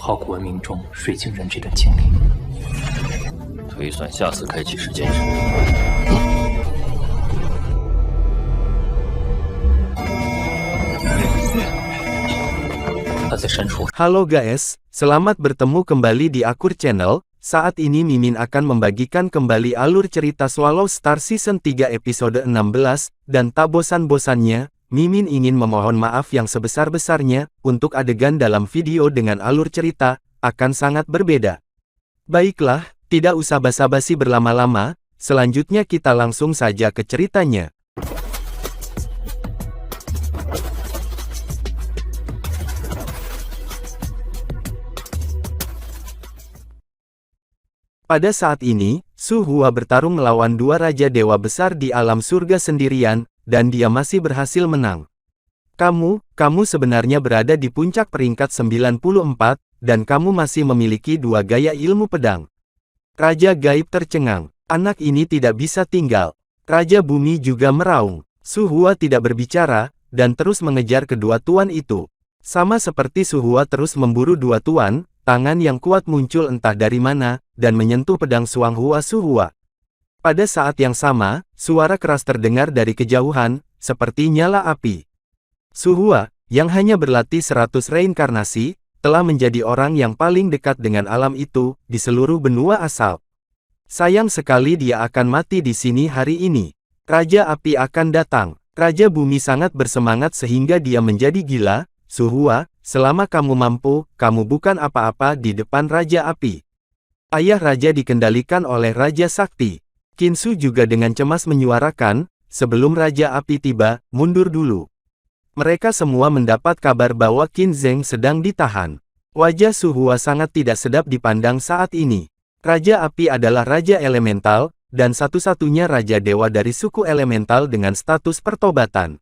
考古文明中水晶人质的经历。推算下次开启时间时，他在删除。Halo guys, selamat bertemu kembali di Akur Channel. Saat ini Mimin akan membagikan kembali alur cerita Swallow Star Season 3 episode 16, dan tak bosan-bosannya, Mimin ingin memohon maaf yang sebesar-besarnya, untuk adegan dalam video dengan alur cerita, akan sangat berbeda. Baiklah, tidak usah basa-basi berlama-lama, selanjutnya kita langsung saja ke ceritanya. Pada saat ini, Su Hua bertarung melawan dua raja dewa besar di alam surga sendirian, dan dia masih berhasil menang. Kamu sebenarnya berada di puncak peringkat 94, dan kamu masih memiliki dua gaya ilmu pedang. Raja Gaib tercengang. Anak ini tidak bisa tinggal. Raja Bumi juga meraung. Su Hua tidak berbicara, dan terus mengejar kedua tuan itu. Sama seperti Su Hua terus memburu dua tuan, tangan yang kuat muncul entah dari mana, dan menyentuh pedang Suang Hua Su Hua. Pada saat yang sama, suara keras terdengar dari kejauhan, seperti nyala api. Su Hua, yang hanya berlatih 100 reinkarnasi, telah menjadi orang yang paling dekat dengan alam itu, di seluruh benua asal. Sayang sekali dia akan mati di sini hari ini. Raja Api akan datang. Raja Bumi sangat bersemangat sehingga dia menjadi gila. Su Hua, selama kamu mampu, kamu bukan apa-apa di depan Raja Api. Ayah Raja dikendalikan oleh Raja Sakti. Qin Su juga dengan cemas menyuarakan, sebelum Raja Api tiba, mundur dulu. Mereka semua mendapat kabar bahwa Qin Zheng sedang ditahan. Wajah Su Hua sangat tidak sedap dipandang saat ini. Raja Api adalah Raja Elemental, dan satu-satunya Raja Dewa dari suku Elemental dengan status pertobatan.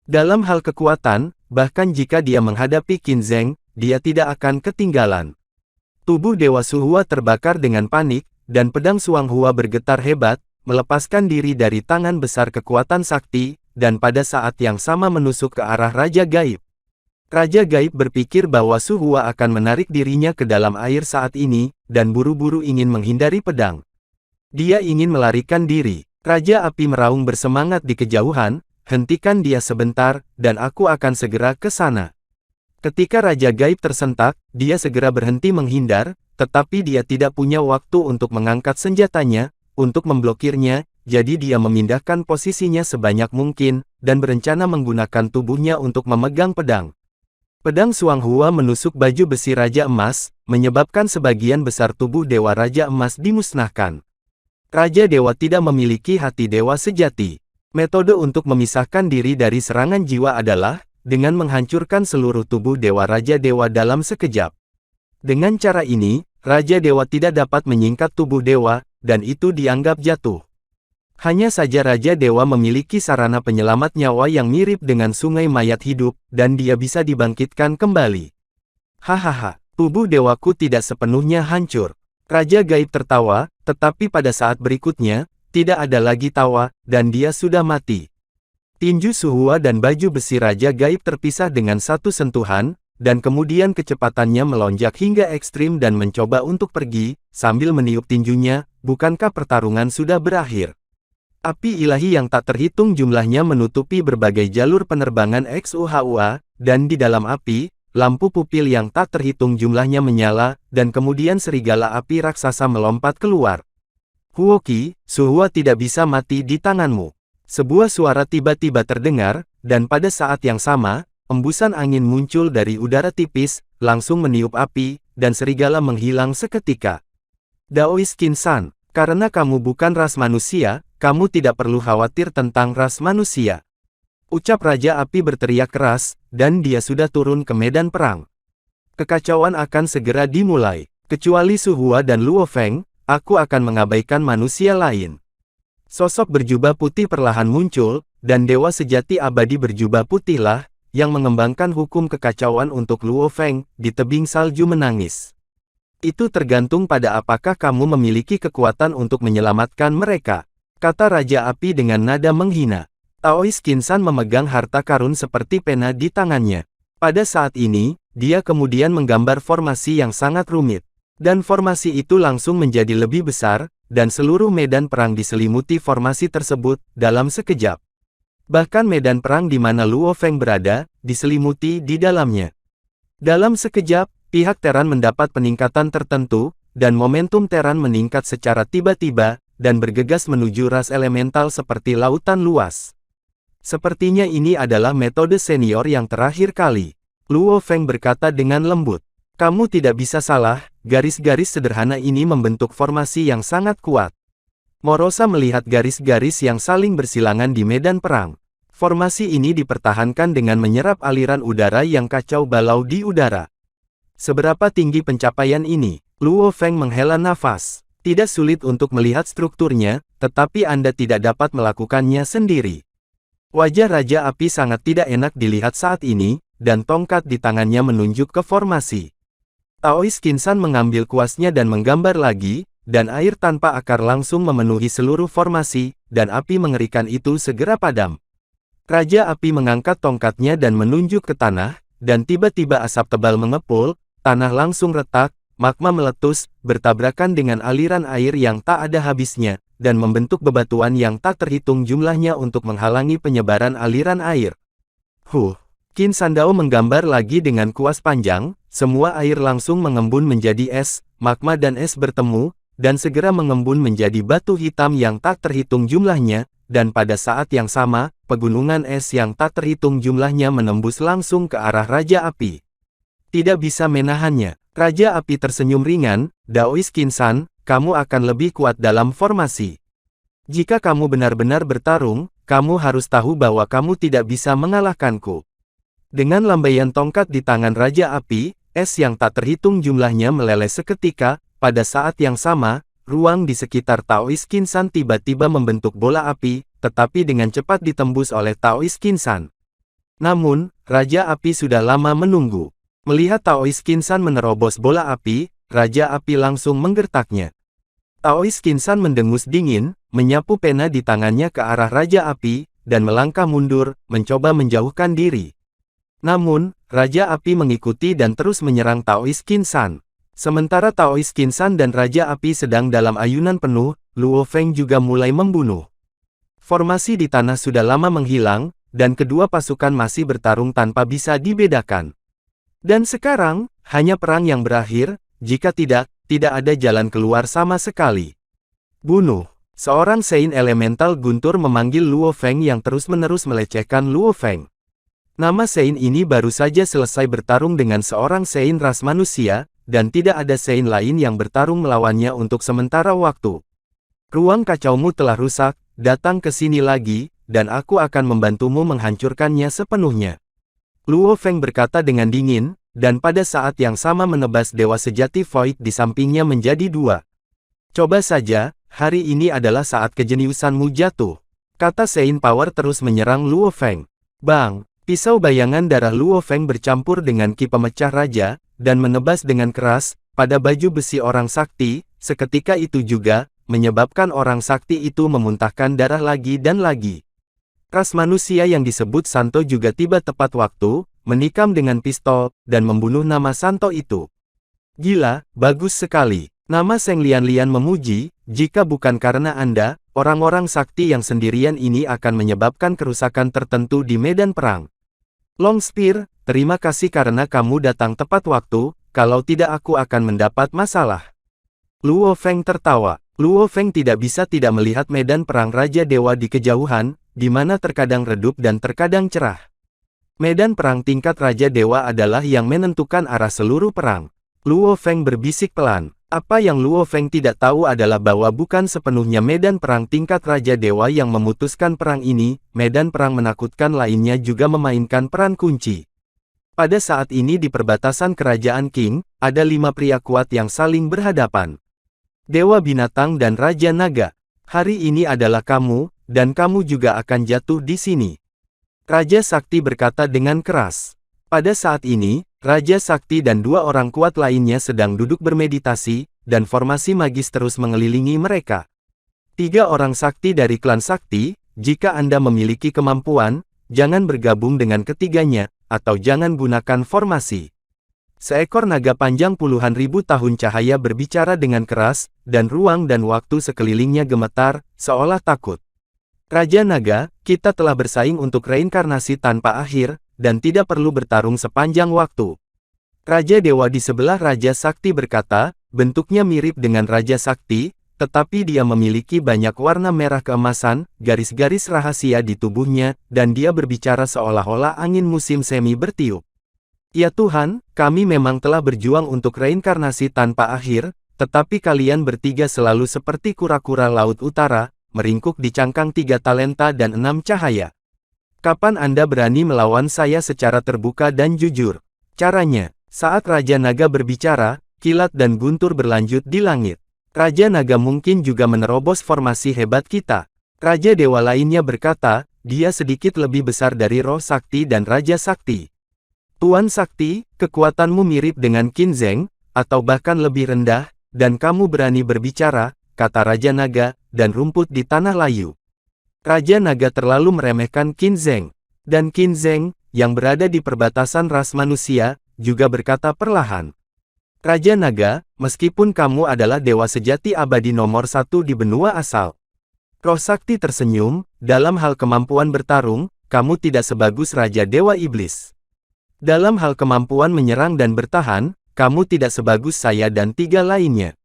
Dalam hal kekuatan, bahkan jika dia menghadapi Qin Zheng, dia tidak akan ketinggalan. Tubuh Dewa Su Hua terbakar dengan panik, dan pedang Suang Hua bergetar hebat, melepaskan diri dari tangan besar kekuatan sakti, dan pada saat yang sama menusuk ke arah Raja Gaib. Raja Gaib berpikir bahwa Su Hua akan menarik dirinya ke dalam air saat ini, dan buru-buru ingin menghindari pedang. Dia ingin melarikan diri. Raja Api meraung bersemangat di kejauhan, hentikan dia sebentar, dan aku akan segera ke sana. Ketika Raja Gaib tersentak, dia segera berhenti menghindar, tetapi dia tidak punya waktu untuk mengangkat senjatanya, untuk memblokirnya, jadi dia memindahkan posisinya sebanyak mungkin, dan berencana menggunakan tubuhnya untuk memegang pedang. Pedang Suang Hua menusuk baju besi Raja Emas, menyebabkan sebagian besar tubuh Dewa Raja Emas dimusnahkan. Raja Dewa tidak memiliki hati dewa sejati. Metode untuk memisahkan diri dari serangan jiwa adalah, dengan menghancurkan seluruh tubuh Dewa Raja Dewa dalam sekejap. Dengan cara ini, Raja Dewa tidak dapat menyingkat tubuh Dewa, dan itu dianggap jatuh. Hanya saja Raja Dewa memiliki sarana penyelamat nyawa yang mirip dengan sungai mayat hidup, dan dia bisa dibangkitkan kembali. Hahaha, tubuh dewaku tidak sepenuhnya hancur. Raja Gaib tertawa, tetapi pada saat berikutnya, tidak ada lagi tawa, dan dia sudah mati. Tinju Su Hua dan baju besi Raja Gaib terpisah dengan satu sentuhan, dan kemudian kecepatannya melonjak hingga ekstrim dan mencoba untuk pergi, sambil meniup tinjunya. Bukankah pertarungan sudah berakhir? Api ilahi yang tak terhitung jumlahnya menutupi berbagai jalur penerbangan XUHUA, dan di dalam api, lampu pupil yang tak terhitung jumlahnya menyala, dan kemudian serigala api raksasa melompat keluar. Huoqi, Su Hua tidak bisa mati di tanganmu. Sebuah suara tiba-tiba terdengar, dan pada saat yang sama, embusan angin muncul dari udara tipis, langsung meniup api, dan serigala menghilang seketika. Daois Qin-san, karena kamu bukan ras manusia, kamu tidak perlu khawatir tentang ras manusia. Ucap Raja Api berteriak keras, dan dia sudah turun ke medan perang. Kekacauan akan segera dimulai. Kecuali Su Hua dan Luo Feng, aku akan mengabaikan manusia lain. Sosok berjubah putih perlahan muncul, dan dewa sejati abadi berjubah putihlah, yang mengembangkan hukum kekacauan untuk Luo Feng, di tebing salju menangis. Itu tergantung pada apakah kamu memiliki kekuatan untuk menyelamatkan mereka, kata Raja Api dengan nada menghina. Daois Qin-san memegang harta karun seperti pena di tangannya. Pada saat ini, dia kemudian menggambar formasi yang sangat rumit. Dan formasi itu langsung menjadi lebih besar, dan seluruh medan perang diselimuti formasi tersebut dalam sekejap. Bahkan medan perang di mana Luo Feng berada, diselimuti di dalamnya. Dalam sekejap, pihak Teran mendapat peningkatan tertentu, dan momentum Teran meningkat secara tiba-tiba, dan bergegas menuju ras elemental seperti lautan luas. Sepertinya ini adalah metode senior yang terakhir kali. Luo Feng berkata dengan lembut. Kamu tidak bisa salah, garis-garis sederhana ini membentuk formasi yang sangat kuat. Morosa melihat garis-garis yang saling bersilangan di medan perang. Formasi ini dipertahankan dengan menyerap aliran udara yang kacau balau di udara. Seberapa tinggi pencapaian ini? Luo Feng menghela nafas. Tidak sulit untuk melihat strukturnya, tetapi Anda tidak dapat melakukannya sendiri. Wajah Raja Api sangat tidak enak dilihat saat ini, dan tongkat di tangannya menunjuk ke formasi. Taois Kinsan mengambil kuasnya dan menggambar lagi, dan air tanpa akar langsung memenuhi seluruh formasi, dan api mengerikan itu segera padam. Raja Api mengangkat tongkatnya dan menunjuk ke tanah, dan tiba-tiba asap tebal mengepul, tanah langsung retak, magma meletus, bertabrakan dengan aliran air yang tak ada habisnya, dan membentuk bebatuan yang tak terhitung jumlahnya untuk menghalangi penyebaran aliran air. Qin Sandao menggambar lagi dengan kuas panjang, semua air langsung mengembun menjadi es, magma dan es bertemu, dan segera mengembun menjadi batu hitam yang tak terhitung jumlahnya, dan pada saat yang sama, pegunungan es yang tak terhitung jumlahnya menembus langsung ke arah Raja Api. Tidak bisa menahannya. Raja Api tersenyum ringan, Daois Kinsan, kamu akan lebih kuat dalam formasi. Jika kamu benar-benar bertarung, kamu harus tahu bahwa kamu tidak bisa mengalahkanku. Dengan lambaian tongkat di tangan Raja Api, es yang tak terhitung jumlahnya meleleh seketika. Pada saat yang sama, ruang di sekitar Taois Kinsan tiba-tiba membentuk bola api, tetapi dengan cepat ditembus oleh Taois Kinsan. Namun, Raja Api sudah lama menunggu. Melihat Taois Kinsan menerobos bola api, Raja Api langsung menggertaknya. Taois Kinsan mendengus dingin, menyapu pena di tangannya ke arah Raja Api, dan melangkah mundur, mencoba menjauhkan diri. Namun, Raja Api mengikuti dan terus menyerang Taois Kinsan. Sementara Taois Kinsan dan Raja Api sedang dalam ayunan penuh, Luo Feng juga mulai membunuh. Formasi di tanah sudah lama menghilang, dan kedua pasukan masih bertarung tanpa bisa dibedakan. Dan sekarang, hanya perang yang berakhir, jika tidak ada jalan keluar sama sekali. Bunuh. Seorang Sein elemental guntur memanggil Luo Feng yang terus-menerus melecehkan Luo Feng. Nama Sein ini baru saja selesai bertarung dengan seorang Sein ras manusia, dan tidak ada Sein lain yang bertarung melawannya untuk sementara waktu. Ruang kacaumu telah rusak, datang ke sini lagi, dan aku akan membantumu menghancurkannya sepenuhnya. Luo Feng berkata dengan dingin, dan pada saat yang sama menebas Dewa Sejati Void di sampingnya menjadi dua. Coba saja, hari ini adalah saat kejeniusanmu jatuh. Kata Sein Power terus menyerang Luo Feng. Bang! Pisau bayangan darah Luo Feng bercampur dengan ki pemecah raja, dan menebas dengan keras, pada baju besi orang sakti, seketika itu juga, menyebabkan orang sakti itu memuntahkan darah lagi dan lagi. Ras manusia yang disebut Santo juga tiba tepat waktu, menikam dengan pistol, dan membunuh nama Santo itu. Gila, bagus sekali. Nama Seng Lian-Lian memuji, jika bukan karena Anda, orang-orang sakti yang sendirian ini akan menyebabkan kerusakan tertentu di medan perang. Long Spear, terima kasih karena kamu datang tepat waktu, kalau tidak aku akan mendapat masalah. Luo Feng tertawa. Luo Feng tidak bisa tidak melihat medan perang Raja Dewa di kejauhan, di mana terkadang redup dan terkadang cerah. Medan perang tingkat Raja Dewa adalah yang menentukan arah seluruh perang. Luo Feng berbisik pelan. Apa yang Luo Feng tidak tahu adalah bahwa bukan sepenuhnya medan perang tingkat Raja Dewa yang memutuskan perang ini, medan perang menakutkan lainnya juga memainkan peran kunci. Pada saat ini di perbatasan Kerajaan Qing, ada 5 pria kuat yang saling berhadapan. Dewa Binatang dan Raja Naga. Hari ini adalah kamu, dan kamu juga akan jatuh di sini. Raja Sakti berkata dengan keras. Pada saat ini, Raja Sakti dan 2 orang kuat lainnya sedang duduk bermeditasi, dan formasi magis terus mengelilingi mereka. 3 orang sakti dari klan Sakti, jika Anda memiliki kemampuan, jangan bergabung dengan ketiganya, atau jangan gunakan formasi. Seekor naga panjang puluhan ribu tahun cahaya berbicara dengan keras, dan ruang dan waktu sekelilingnya gemetar, seolah takut. Raja Naga, kita telah bersaing untuk reinkarnasi tanpa akhir, dan tidak perlu bertarung sepanjang waktu. Raja Dewa di sebelah Raja Sakti berkata, bentuknya mirip dengan Raja Sakti, tetapi dia memiliki banyak warna merah keemasan, garis-garis rahasia di tubuhnya, dan dia berbicara seolah-olah angin musim semi bertiup. Ya Tuhan, kami memang telah berjuang untuk reinkarnasi tanpa akhir, tetapi kalian bertiga selalu seperti kura-kura laut utara, meringkuk di cangkang 3 talenta dan 6 cahaya. Kapan Anda berani melawan saya secara terbuka dan jujur? Caranya, saat Raja Naga berbicara, kilat dan guntur berlanjut di langit. Raja Naga mungkin juga menerobos formasi hebat kita. Raja Dewa lainnya berkata, dia sedikit lebih besar dari Roh Sakti dan Raja Sakti. Tuan Sakti, kekuatanmu mirip dengan Qin Zheng, atau bahkan lebih rendah, dan kamu berani berbicara, kata Raja Naga, dan rumput di tanah layu. Raja Naga terlalu meremehkan Qin Zheng. Dan Qin Zheng, yang berada di perbatasan ras manusia, juga berkata perlahan. Raja Naga, meskipun kamu adalah dewa sejati abadi nomor 1 di benua asal. Roh Sakti tersenyum, dalam hal kemampuan bertarung, kamu tidak sebagus Raja Dewa Iblis. Dalam hal kemampuan menyerang dan bertahan, kamu tidak sebagus saya dan 3 lainnya.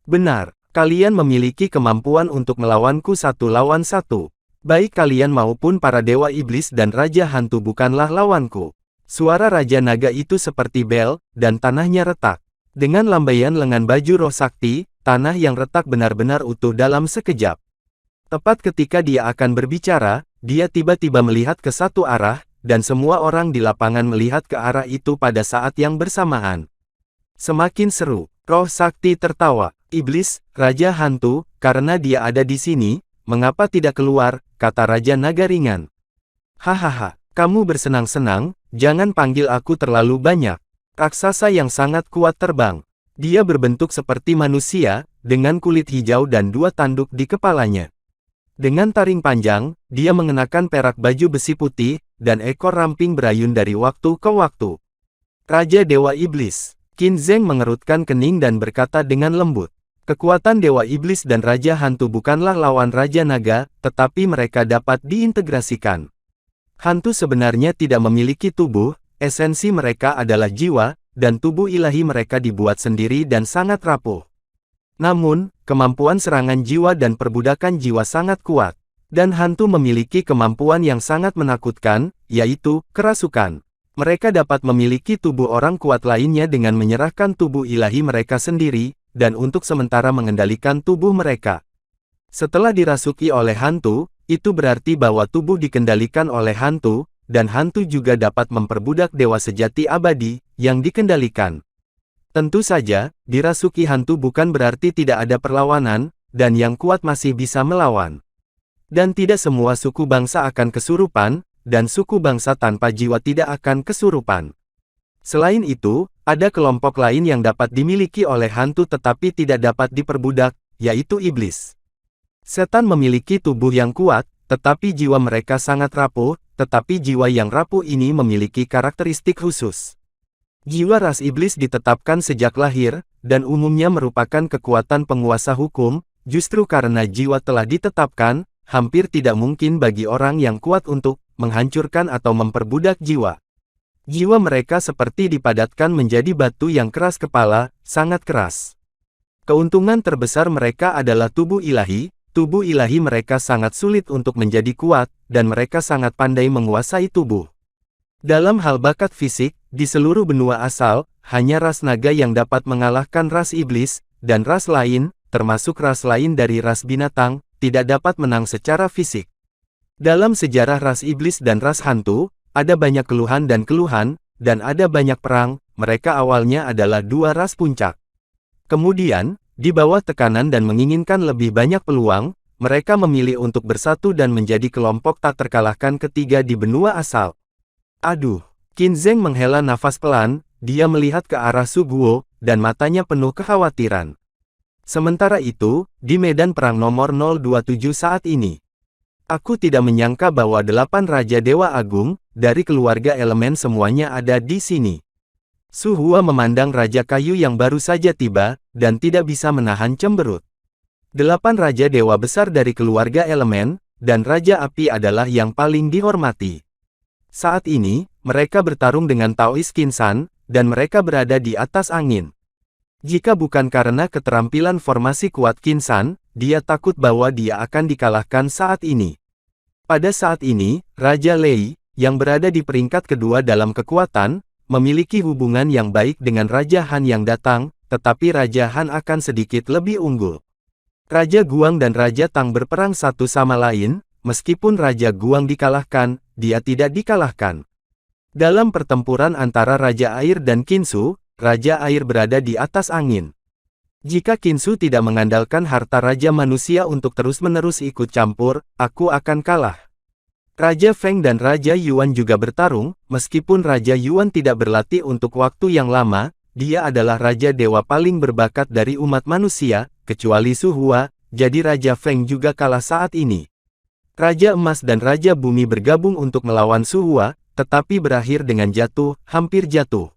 Benar, kalian memiliki kemampuan untuk melawanku 1 lawan 1. Baik kalian maupun para Dewa Iblis dan Raja Hantu bukanlah lawanku. Suara Raja Naga itu seperti bel, dan tanahnya retak. Dengan lambaian lengan baju Roh Sakti, tanah yang retak benar-benar utuh dalam sekejap. Tepat ketika dia akan berbicara, dia tiba-tiba melihat ke satu arah, dan semua orang di lapangan melihat ke arah itu pada saat yang bersamaan. Semakin seru, Roh Sakti tertawa. Iblis, Raja Hantu, karena dia ada di sini, mengapa tidak keluar, kata Raja Naga ringan. Hahaha, kamu bersenang-senang, jangan panggil aku terlalu banyak. Raksasa yang sangat kuat terbang. Dia berbentuk seperti manusia, dengan kulit hijau dan 2 tanduk di kepalanya. Dengan taring panjang, dia mengenakan perak baju besi putih, dan ekor ramping berayun dari waktu ke waktu. Raja Dewa Iblis, Qin Zheng mengerutkan kening dan berkata dengan lembut. Kekuatan Dewa Iblis dan Raja Hantu bukanlah lawan Raja Naga, tetapi mereka dapat diintegrasikan. Hantu sebenarnya tidak memiliki tubuh, esensi mereka adalah jiwa, dan tubuh ilahi mereka dibuat sendiri dan sangat rapuh. Namun, kemampuan serangan jiwa dan perbudakan jiwa sangat kuat. Dan hantu memiliki kemampuan yang sangat menakutkan, yaitu kerasukan. Mereka dapat memiliki tubuh orang kuat lainnya dengan menyerahkan tubuh ilahi mereka sendiri, dan untuk sementara mengendalikan tubuh mereka. Setelah dirasuki oleh hantu, itu berarti bahwa tubuh dikendalikan oleh hantu, dan hantu juga dapat memperbudak dewa sejati abadi, yang dikendalikan. Tentu saja, dirasuki hantu bukan berarti tidak ada perlawanan, dan yang kuat masih bisa melawan. Dan tidak semua suku bangsa akan kesurupan, dan suku bangsa tanpa jiwa tidak akan kesurupan. Selain itu, ada kelompok lain yang dapat dimiliki oleh hantu tetapi tidak dapat diperbudak, yaitu iblis. Setan memiliki tubuh yang kuat, tetapi jiwa mereka sangat rapuh, tetapi jiwa yang rapuh ini memiliki karakteristik khusus. Jiwa ras iblis ditetapkan sejak lahir, dan umumnya merupakan kekuatan penguasa hukum, justru karena jiwa telah ditetapkan, hampir tidak mungkin bagi orang yang kuat untuk menghancurkan atau memperbudak jiwa. Jiwa mereka seperti dipadatkan menjadi batu yang keras kepala, sangat keras. Keuntungan terbesar mereka adalah tubuh ilahi mereka sangat sulit untuk menjadi kuat, dan mereka sangat pandai menguasai tubuh. Dalam hal bakat fisik, di seluruh benua asal, hanya ras naga yang dapat mengalahkan ras iblis, dan ras lain, termasuk ras lain dari ras binatang, tidak dapat menang secara fisik. Dalam sejarah ras iblis dan ras hantu, ada banyak keluhan, dan ada banyak perang. Mereka awalnya adalah 2 ras puncak. Kemudian, di bawah tekanan dan menginginkan lebih banyak peluang, mereka memilih untuk bersatu dan menjadi kelompok tak terkalahkan ketiga di benua asal. Aduh, Qin Zheng menghela nafas pelan, dia melihat ke arah Su Guo, dan matanya penuh kekhawatiran. Sementara itu, di medan perang nomor 027 saat ini, aku tidak menyangka bahwa 8 Raja Dewa Agung, dari keluarga elemen semuanya ada di sini. Su Hua memandang Raja Kayu yang baru saja tiba, dan tidak bisa menahan cemberut. 8 Raja Dewa Besar dari keluarga elemen, dan Raja Api adalah yang paling dihormati. Saat ini, mereka bertarung dengan Taoist Qinsan, dan mereka berada di atas angin. Jika bukan karena keterampilan formasi kuat Qinsan, dia takut bahwa dia akan dikalahkan saat ini. Pada saat ini, Raja Lei, yang berada di peringkat kedua dalam kekuatan, memiliki hubungan yang baik dengan Raja Han yang datang, tetapi Raja Han akan sedikit lebih unggul. Raja Guang dan Raja Tang berperang satu sama lain, meskipun Raja Guang dikalahkan, dia tidak dikalahkan. Dalam pertempuran antara Raja Air dan Qinsu, Raja Air berada di atas angin. Jika Qinsu tidak mengandalkan harta Raja Manusia untuk terus-menerus ikut campur, aku akan kalah. Raja Feng dan Raja Yuan juga bertarung, meskipun Raja Yuan tidak berlatih untuk waktu yang lama, dia adalah Raja Dewa paling berbakat dari umat manusia, kecuali Su Hua, jadi Raja Feng juga kalah saat ini. Raja Emas dan Raja Bumi bergabung untuk melawan Su Hua, tetapi berakhir dengan hampir jatuh.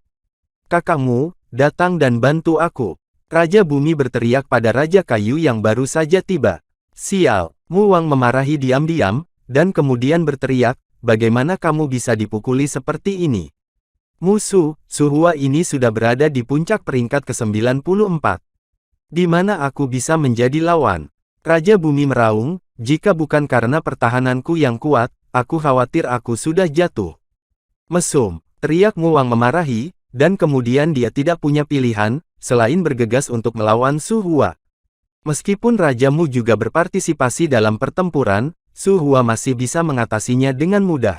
Kakakmu, datang dan bantu aku. Raja Bumi berteriak pada Raja Kayu yang baru saja tiba. Sial, Mu Wang memarahi diam-diam, dan kemudian berteriak, bagaimana kamu bisa dipukuli seperti ini? Musuh, Su Hua ini sudah berada di puncak peringkat ke-94. Di mana aku bisa menjadi lawan? Raja Bumi meraung, jika bukan karena pertahananku yang kuat, aku khawatir aku sudah jatuh. Mesum, teriak Mu Wang memarahi, dan kemudian dia tidak punya pilihan, selain bergegas untuk melawan Su Hua. Meskipun Raja Mu juga berpartisipasi dalam pertempuran, Su Hua masih bisa mengatasinya dengan mudah.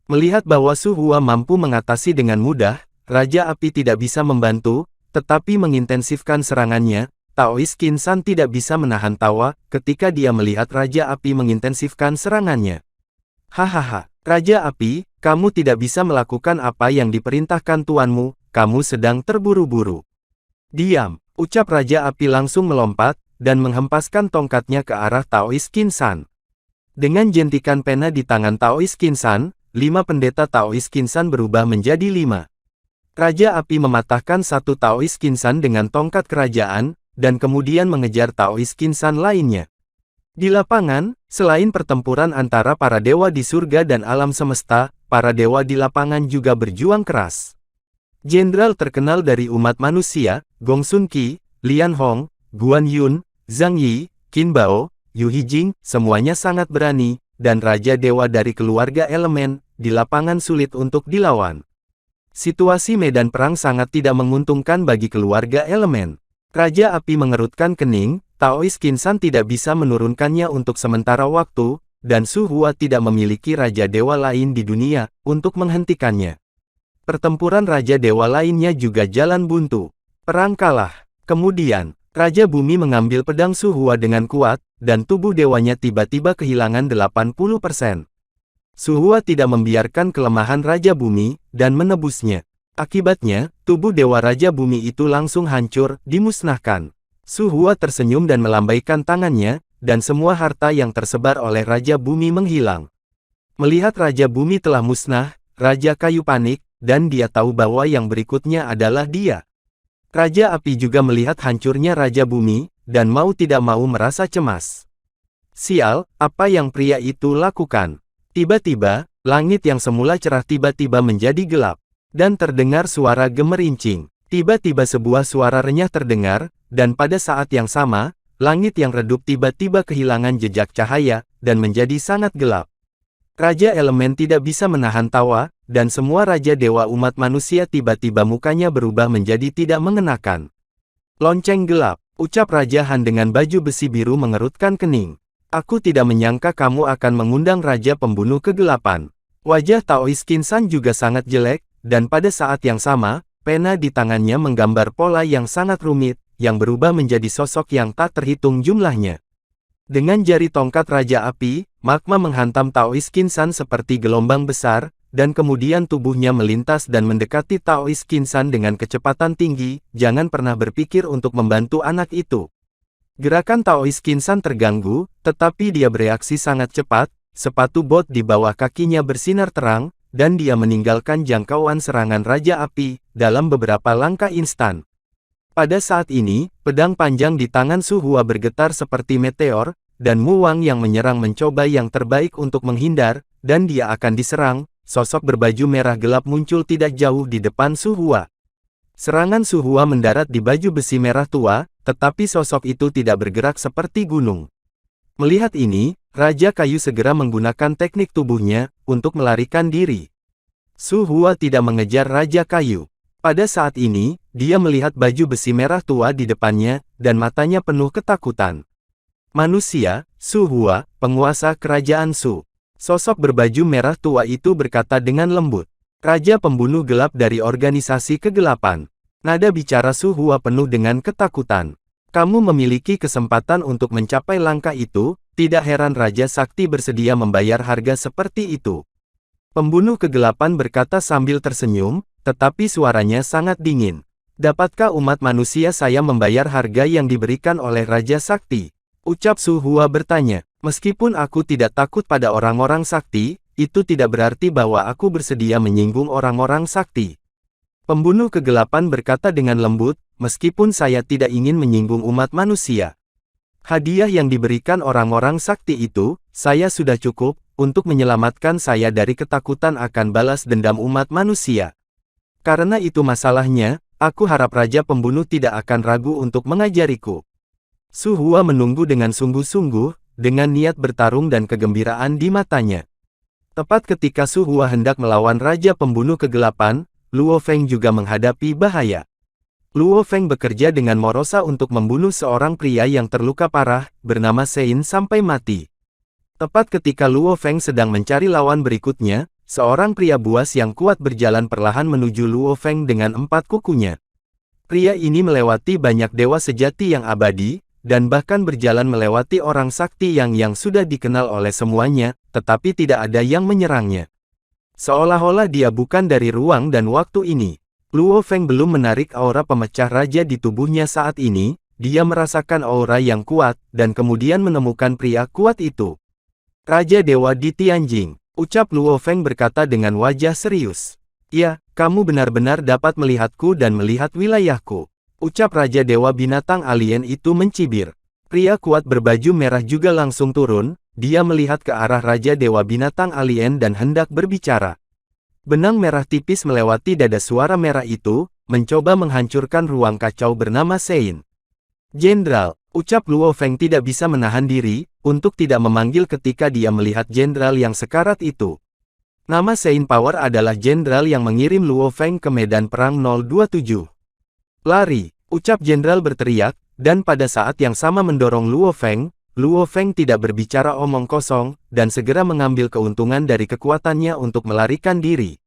Melihat bahwa Su Hua mampu mengatasi dengan mudah, Raja Api tidak bisa membantu, tetapi mengintensifkan serangannya. Taoist Qinsan tidak bisa menahan tawa ketika dia melihat Raja Api mengintensifkan serangannya. Hahaha, Raja Api, kamu tidak bisa melakukan apa yang diperintahkan tuanmu, kamu sedang terburu-buru. Diam, ucap Raja Api langsung melompat, dan menghempaskan tongkatnya ke arah Taoist Qinsan. Dengan jentikan pena di tangan Taoist Qinsan, 5 pendeta Taoist Qinsan berubah menjadi 5. Raja Api mematahkan satu Taoist Qinsan dengan tongkat kerajaan, dan kemudian mengejar Taoist Qinsan lainnya. Di lapangan, selain pertempuran antara para dewa di surga dan alam semesta, para dewa di lapangan juga berjuang keras. Jenderal terkenal dari umat manusia, Gong Sun Qi, Lian Hong, Guan Yun, Zhang Yi, Qin Bao, Yu Hijing, semuanya sangat berani, dan Raja Dewa dari keluarga elemen, di lapangan sulit untuk dilawan. Situasi medan perang sangat tidak menguntungkan bagi keluarga elemen. Raja Api mengerutkan kening, Taoist Qinsan tidak bisa menurunkannya untuk sementara waktu, dan Su Hua tidak memiliki Raja Dewa lain di dunia, untuk menghentikannya. Pertempuran Raja Dewa lainnya juga jalan buntu. Perang kalah. Kemudian, Raja Bumi mengambil pedang Su Hua dengan kuat, dan tubuh dewanya tiba-tiba kehilangan 80%. Su Hua tidak membiarkan kelemahan Raja Bumi, dan menebusnya. Akibatnya, tubuh Dewa Raja Bumi itu langsung hancur, dimusnahkan. Su Hua tersenyum dan melambaikan tangannya, dan semua harta yang tersebar oleh Raja Bumi menghilang. Melihat Raja Bumi telah musnah, Raja Kayu panik, dan dia tahu bahwa yang berikutnya adalah dia. Raja Api juga melihat hancurnya Raja Bumi, dan mau tidak mau merasa cemas. Sial, apa yang pria itu lakukan? Tiba-tiba, langit yang semula cerah tiba-tiba menjadi gelap, dan terdengar suara gemerincing. Tiba-tiba sebuah suara renyah terdengar, dan pada saat yang sama, langit yang redup tiba-tiba kehilangan jejak cahaya, dan menjadi sangat gelap. Raja elemen tidak bisa menahan tawa, dan semua Raja Dewa umat manusia tiba-tiba mukanya berubah menjadi tidak mengenakan. Lonceng gelap, ucap Raja Han dengan baju besi biru mengerutkan kening. Aku tidak menyangka kamu akan mengundang Raja Pembunuh Kegelapan. Wajah Taoist Qinsan juga sangat jelek, dan pada saat yang sama, pena di tangannya menggambar pola yang sangat rumit, yang berubah menjadi sosok yang tak terhitung jumlahnya. Dengan jari tongkat Raja Api, magma menghantam Taoist Qinsan seperti gelombang besar, dan kemudian tubuhnya melintas dan mendekati Taoist Qinsan dengan kecepatan tinggi. Jangan pernah berpikir untuk membantu anak itu. Gerakan Taoist Qinsan terganggu, tetapi dia bereaksi sangat cepat. Sepatu bot di bawah kakinya bersinar terang, dan dia meninggalkan jangkauan serangan Raja Api dalam beberapa langkah instan. Pada saat ini, pedang panjang di tangan Su Hua bergetar seperti meteor, dan Mu Wang yang menyerang mencoba yang terbaik untuk menghindar, dan dia akan diserang. Sosok berbaju merah gelap muncul tidak jauh di depan Su Hua. Serangan Su Hua mendarat di baju besi merah tua, tetapi sosok itu tidak bergerak seperti gunung. Melihat ini, Raja Kayu segera menggunakan teknik tubuhnya untuk melarikan diri. Su Hua tidak mengejar Raja Kayu. Pada saat ini, dia melihat baju besi merah tua di depannya, dan matanya penuh ketakutan. Manusia, Su Hua, penguasa kerajaan Su. Sosok berbaju merah tua itu berkata dengan lembut. Raja pembunuh gelap dari organisasi kegelapan. Nada bicara Su Hua penuh dengan ketakutan. Kamu memiliki kesempatan untuk mencapai langkah itu, tidak heran Raja Sakti bersedia membayar harga seperti itu. Pembunuh kegelapan berkata sambil tersenyum, tetapi suaranya sangat dingin. Dapatkah umat manusia saya membayar harga yang diberikan oleh Raja Sakti? Ucap Su Hua bertanya, meskipun aku tidak takut pada orang-orang sakti, itu tidak berarti bahwa aku bersedia menyinggung orang-orang sakti. Pembunuh kegelapan berkata dengan lembut, meskipun saya tidak ingin menyinggung umat manusia. Hadiah yang diberikan orang-orang sakti itu, saya sudah cukup, untuk menyelamatkan saya dari ketakutan akan balas dendam umat manusia. Karena itu masalahnya, aku harap Raja Pembunuh tidak akan ragu untuk mengajariku. Su Hua menunggu dengan sungguh-sungguh, dengan niat bertarung dan kegembiraan di matanya. Tepat ketika Su Hua hendak melawan Raja Pembunuh Kegelapan, Luo Feng juga menghadapi bahaya. Luo Feng bekerja dengan morosa untuk membunuh seorang pria yang terluka parah, bernama Sein sampai mati. Tepat ketika Luo Feng sedang mencari lawan berikutnya, seorang pria buas yang kuat berjalan perlahan menuju Luo Feng dengan 4 kukunya. Pria ini melewati banyak dewa sejati yang abadi, dan bahkan berjalan melewati orang sakti yang sudah dikenal oleh semuanya, tetapi tidak ada yang menyerangnya. Seolah-olah dia bukan dari ruang dan waktu ini. Luo Feng belum menarik aura pemecah raja di tubuhnya saat ini, dia merasakan aura yang kuat, dan kemudian menemukan pria kuat itu. Raja Dewa di Tianjing. Ucap Luo Feng berkata dengan wajah serius. Ya, kamu benar-benar dapat melihatku dan melihat wilayahku. Ucap Raja Dewa Binatang Alien itu mencibir. Pria kuat berbaju merah juga langsung turun, dia melihat ke arah Raja Dewa Binatang Alien dan hendak berbicara. Benang merah tipis melewati dada suara merah itu, mencoba menghancurkan ruang kacau bernama Sein. Jenderal, ucap Luo Feng tidak bisa menahan diri, untuk tidak memanggil ketika dia melihat jenderal yang sekarat itu. Nama Sein Power adalah jenderal yang mengirim Luo Feng ke medan perang 027. Lari, ucap jenderal berteriak, dan pada saat yang sama mendorong Luo Feng tidak berbicara omong kosong, dan segera mengambil keuntungan dari kekuatannya untuk melarikan diri.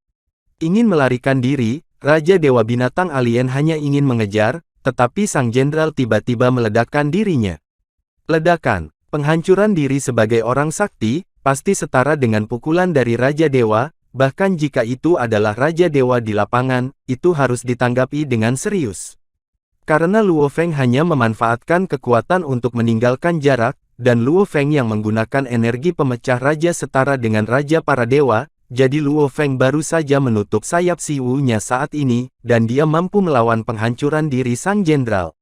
Ingin melarikan diri, Raja Dewa Binatang Alien hanya ingin mengejar, tetapi sang jenderal tiba-tiba meledakkan dirinya. Ledakan, penghancuran diri sebagai orang sakti, pasti setara dengan pukulan dari Raja Dewa, bahkan jika itu adalah Raja Dewa di lapangan, itu harus ditanggapi dengan serius. Karena Luo Feng hanya memanfaatkan kekuatan untuk meninggalkan jarak, dan Luo Feng yang menggunakan energi pemecah raja setara dengan Raja para Dewa, jadi Luo Feng baru saja menutup sayap Si Wu-nya saat ini, dan dia mampu melawan penghancuran diri sang jenderal.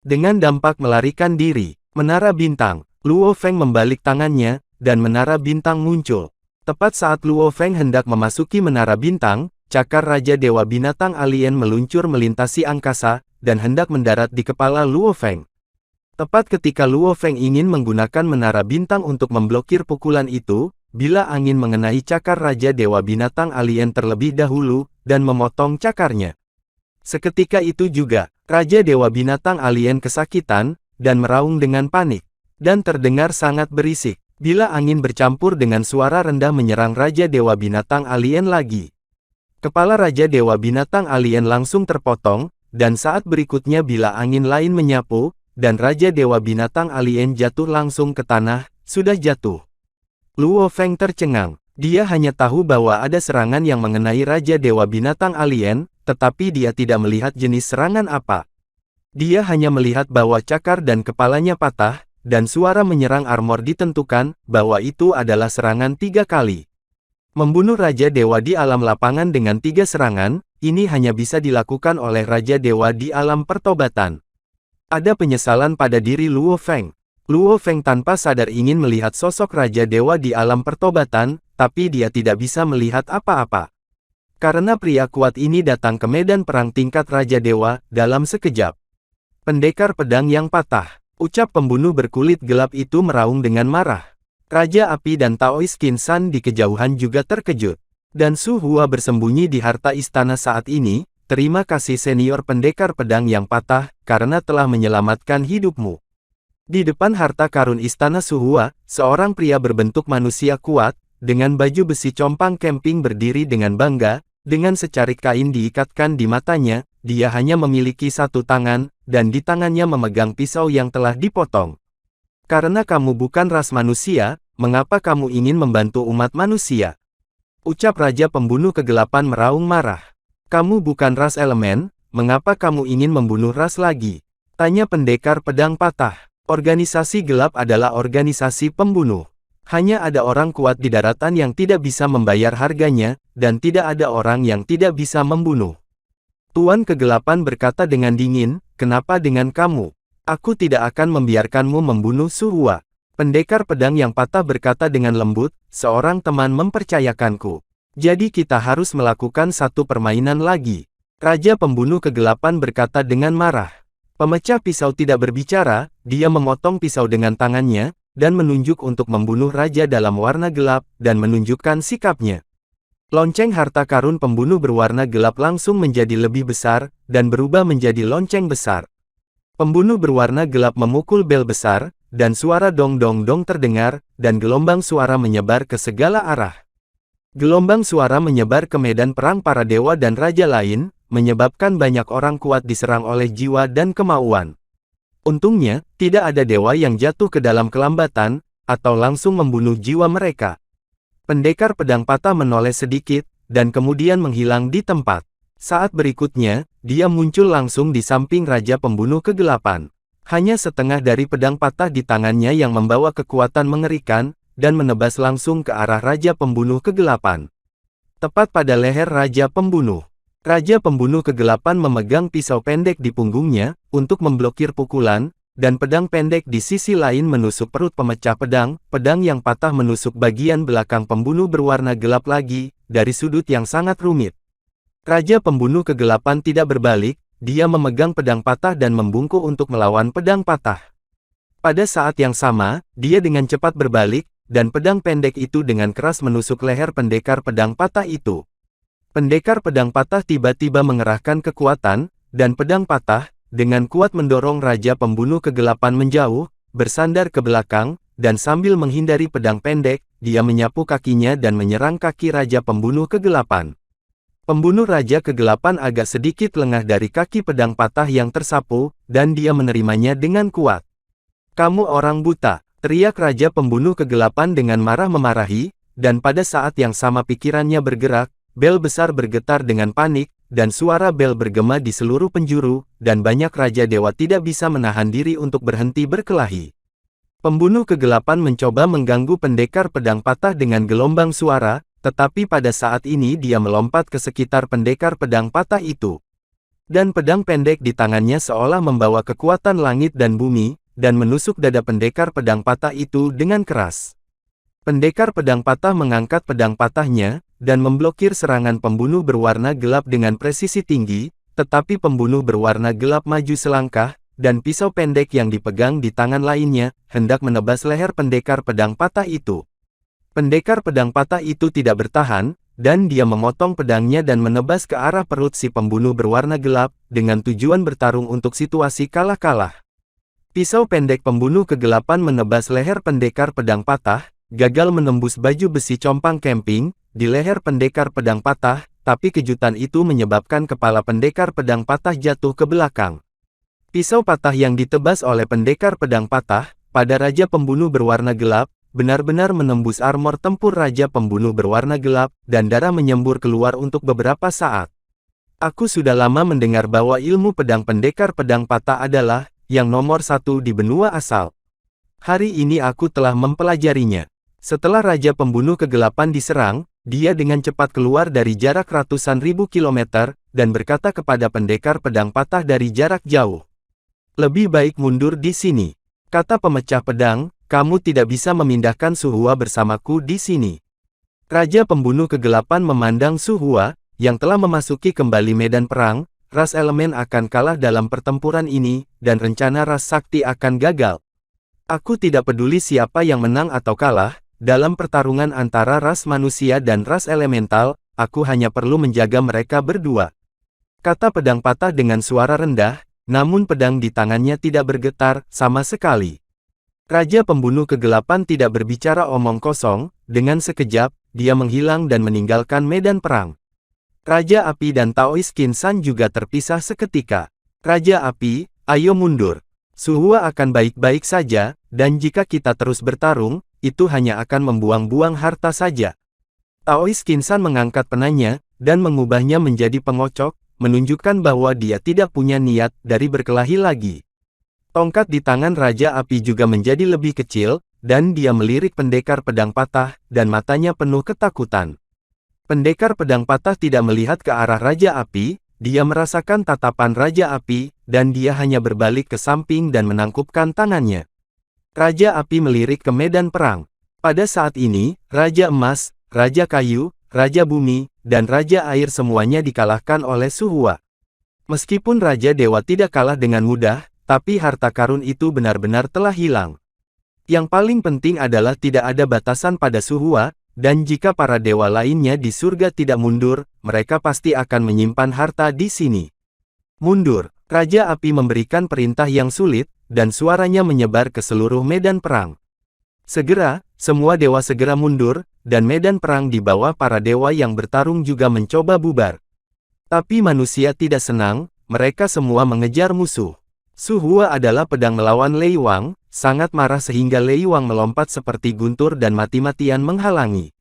Dengan dampak melarikan diri, Menara Bintang, Luo Feng membalik tangannya, dan Menara Bintang muncul. Tepat saat Luo Feng hendak memasuki Menara Bintang, cakar Raja Dewa Binatang Alien meluncur melintasi angkasa, dan hendak mendarat di kepala Luo Feng. Tepat ketika Luo Feng ingin menggunakan Menara Bintang untuk memblokir pukulan itu, bila angin mengenai cakar Raja Dewa Binatang Alien terlebih dahulu, dan memotong cakarnya. Seketika itu juga, Raja Dewa Binatang Alien kesakitan, dan meraung dengan panik. Dan terdengar sangat berisik, bila angin bercampur dengan suara rendah menyerang Raja Dewa Binatang Alien lagi. Kepala Raja Dewa Binatang Alien langsung terpotong, dan saat berikutnya bila angin lain menyapu, dan Raja Dewa Binatang Alien jatuh langsung ke tanah, sudah jatuh. Luo Feng tercengang. Dia hanya tahu bahwa ada serangan yang mengenai Raja Dewa Binatang Alien, tetapi dia tidak melihat jenis serangan apa. Dia hanya melihat bahwa cakar dan kepalanya patah, dan suara menyerang armor ditentukan, bahwa itu adalah serangan 3 kali. Membunuh Raja Dewa di alam lapangan dengan 3 serangan, ini hanya bisa dilakukan oleh Raja Dewa di alam pertobatan. Ada penyesalan pada diri Luo Feng. Luo Feng tanpa sadar ingin melihat sosok Raja Dewa di alam pertobatan, tapi dia tidak bisa melihat apa-apa. Karena pria kuat ini datang ke medan perang tingkat Raja Dewa, dalam sekejap. Pendekar pedang yang patah. Ucap pembunuh berkulit gelap itu meraung dengan marah. Raja Api dan Taois Qin San di kejauhan juga terkejut. Dan Su Hua bersembunyi di harta istana saat ini. Terima kasih senior pendekar pedang yang patah, karena telah menyelamatkan hidupmu. Di depan harta karun istana Su Hua, seorang pria berbentuk manusia kuat, dengan baju besi compang camping berdiri dengan bangga, dengan secarik kain diikatkan di matanya, dia hanya memiliki 1 tangan, dan di tangannya memegang pisau yang telah dipotong. Karena kamu bukan ras manusia, mengapa kamu ingin membantu umat manusia? Ucap Raja Pembunuh Kegelapan meraung marah. Kamu bukan ras elemen, mengapa kamu ingin membunuh ras lagi? Tanya pendekar pedang patah. Organisasi gelap adalah organisasi pembunuh. Hanya ada orang kuat di daratan yang tidak bisa membayar harganya, dan tidak ada orang yang tidak bisa membunuh. Tuan Kegelapan berkata dengan dingin, kenapa dengan kamu? Aku tidak akan membiarkanmu membunuh Su Hua. Pendekar pedang yang patah berkata dengan lembut, seorang teman mempercayakanku. Jadi kita harus melakukan satu permainan lagi. Raja Pembunuh Kegelapan berkata dengan marah. Pemecah pisau tidak berbicara, dia memotong pisau dengan tangannya, dan menunjuk untuk membunuh raja dalam warna gelap, dan menunjukkan sikapnya. Lonceng harta karun pembunuh berwarna gelap langsung menjadi lebih besar, dan berubah menjadi lonceng besar. Pembunuh berwarna gelap memukul bel besar, dan suara dong-dong-dong terdengar, dan gelombang suara menyebar ke segala arah. Gelombang suara menyebar ke medan perang para dewa dan raja lain, menyebabkan banyak orang kuat diserang oleh jiwa dan kemauan. Untungnya, tidak ada dewa yang jatuh ke dalam kelambatan, atau langsung membunuh jiwa mereka. Pendekar pedang patah menoleh sedikit, dan kemudian menghilang di tempat. Saat berikutnya, dia muncul langsung di samping Raja Pembunuh Kegelapan. Hanya setengah dari pedang patah di tangannya yang membawa kekuatan mengerikan, dan menebas langsung ke arah Raja Pembunuh Kegelapan. Tepat pada leher Raja Pembunuh. Raja Pembunuh Kegelapan memegang pisau pendek di punggungnya, untuk memblokir pukulan, dan pedang pendek di sisi lain menusuk perut pemecah pedang. Pedang yang patah menusuk bagian belakang pembunuh berwarna gelap lagi, dari sudut yang sangat rumit. Raja Pembunuh Kegelapan tidak berbalik, dia memegang pedang patah dan membungkuk untuk melawan pedang patah. Pada saat yang sama, dia dengan cepat berbalik, dan pedang pendek itu dengan keras menusuk leher pendekar pedang patah itu. Pendekar pedang patah tiba-tiba mengerahkan kekuatan, dan pedang patah, dengan kuat mendorong Raja Pembunuh Kegelapan menjauh, bersandar ke belakang, dan sambil menghindari pedang pendek, dia menyapu kakinya dan menyerang kaki Raja Pembunuh Kegelapan. Pembunuh Raja Kegelapan agak sedikit lengah dari kaki pedang patah yang tersapu, dan dia menerimanya dengan kuat. Kamu orang buta, teriak Raja Pembunuh Kegelapan dengan marah memarahi, dan pada saat yang sama pikirannya bergerak, bel besar bergetar dengan panik, dan suara bel bergema di seluruh penjuru, dan banyak Raja Dewa tidak bisa menahan diri untuk berhenti berkelahi. Pembunuh Kegelapan mencoba mengganggu pendekar pedang patah dengan gelombang suara, tetapi pada saat ini dia melompat ke sekitar pendekar pedang patah itu. Dan pedang pendek di tangannya seolah membawa kekuatan langit dan bumi, dan menusuk dada pendekar pedang patah itu dengan keras. Pendekar pedang patah mengangkat pedang patahnya, dan memblokir serangan pembunuh berwarna gelap dengan presisi tinggi, tetapi pembunuh berwarna gelap maju selangkah, dan pisau pendek yang dipegang di tangan lainnya, hendak menebas leher pendekar pedang patah itu. Pendekar pedang patah itu tidak bertahan, dan dia memotong pedangnya dan menebas ke arah perut si pembunuh berwarna gelap, dengan tujuan bertarung untuk situasi kalah-kalah. Pisau pendek pembunuh kegelapan menebas leher pendekar pedang patah, gagal menembus baju besi compang camping, di leher pendekar pedang patah, tapi kejutan itu menyebabkan kepala pendekar pedang patah jatuh ke belakang. Pisau patah yang ditebas oleh pendekar pedang patah, pada Raja Pembunuh berwarna gelap, benar-benar menembus armor tempur Raja Pembunuh berwarna gelap, dan darah menyembur keluar untuk beberapa saat. Aku sudah lama mendengar bahwa ilmu pedang pendekar pedang patah adalah yang nomor satu di benua asal. Hari ini aku telah mempelajarinya. Setelah Raja Pembunuh kegelapan diserang, dia dengan cepat keluar dari jarak ratusan ribu kilometer, dan berkata kepada pendekar pedang patah dari jarak jauh. Lebih baik mundur di sini. Kata pemecah pedang, kamu tidak bisa memindahkan Su Hua bersamaku di sini. Raja Pembunuh Kegelapan memandang Su Hua, yang telah memasuki kembali medan perang. Ras elemen akan kalah dalam pertempuran ini, dan rencana ras sakti akan gagal. Aku tidak peduli siapa yang menang atau kalah, dalam pertarungan antara ras manusia dan ras elemental, aku hanya perlu menjaga mereka berdua. Kata pedang patah dengan suara rendah, namun pedang di tangannya tidak bergetar sama sekali. Raja Pembunuh Kegelapan tidak berbicara omong kosong, dengan sekejap, dia menghilang dan meninggalkan medan perang. Raja Api dan Taois Qinsan juga terpisah seketika. Raja Api, ayo mundur. Su Hua akan baik-baik saja, dan jika kita terus bertarung, itu hanya akan membuang-buang harta saja. Taois Qinsan mengangkat penanya, dan mengubahnya menjadi pengocok, menunjukkan bahwa dia tidak punya niat dari berkelahi lagi. Tongkat di tangan Raja Api juga menjadi lebih kecil, dan dia melirik pendekar pedang patah, dan matanya penuh ketakutan. Pendekar pedang patah tidak melihat ke arah Raja Api, dia merasakan tatapan Raja Api, dan dia hanya berbalik ke samping dan menangkupkan tangannya. Raja Api melirik ke medan perang. Pada saat ini, Raja Emas, Raja Kayu, Raja Bumi, dan Raja Air semuanya dikalahkan oleh Su Hua. Meskipun Raja Dewa tidak kalah dengan mudah, tapi harta karun itu benar-benar telah hilang. Yang paling penting adalah tidak ada batasan pada Su Hua, dan jika para dewa lainnya di surga tidak mundur, mereka pasti akan menyimpan harta di sini. Mundur. Raja Api memberikan perintah yang sulit, dan suaranya menyebar ke seluruh medan perang. Segera, semua dewa segera mundur, dan medan perang di bawah para dewa yang bertarung juga mencoba bubar. Tapi manusia tidak senang, mereka semua mengejar musuh. Su Hua adalah pedang melawan Lei Wang, sangat marah sehingga Lei Wang melompat seperti guntur dan mati-matian menghalangi.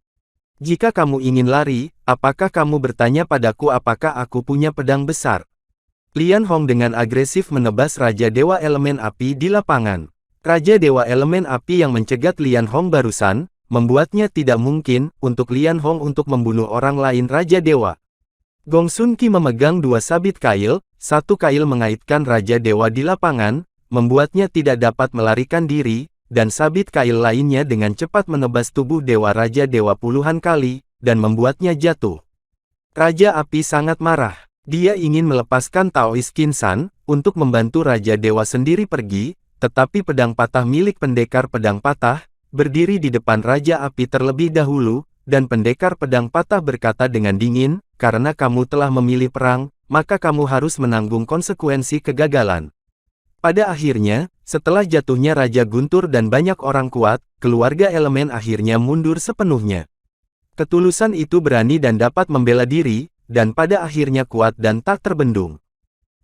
Jika kamu ingin lari, apakah kamu bertanya padaku apakah aku punya pedang besar? Lian Hong dengan agresif menebas Raja Dewa Elemen Api di lapangan. Raja Dewa Elemen Api yang mencegat Lian Hong barusan, membuatnya tidak mungkin untuk Lian Hong untuk membunuh orang lain Raja Dewa. Gong Sun Qi memegang dua sabit kail, satu kail mengaitkan Raja Dewa di lapangan, membuatnya tidak dapat melarikan diri, dan sabit kail lainnya dengan cepat menebas tubuh Dewa Raja Dewa puluhan kali, dan membuatnya jatuh. Raja Api sangat marah. Dia ingin melepaskan Taois Qinsan, untuk membantu Raja Dewa sendiri pergi, tetapi pedang patah milik pendekar pedang patah, berdiri di depan Raja Api terlebih dahulu, dan pendekar pedang patah berkata dengan dingin, karena kamu telah memilih perang, maka kamu harus menanggung konsekuensi kegagalan. Pada akhirnya, setelah jatuhnya Raja Guntur dan banyak orang kuat, keluarga elemen akhirnya mundur sepenuhnya. Ketulusan itu berani dan dapat membela diri, dan pada akhirnya kuat dan tak terbendung.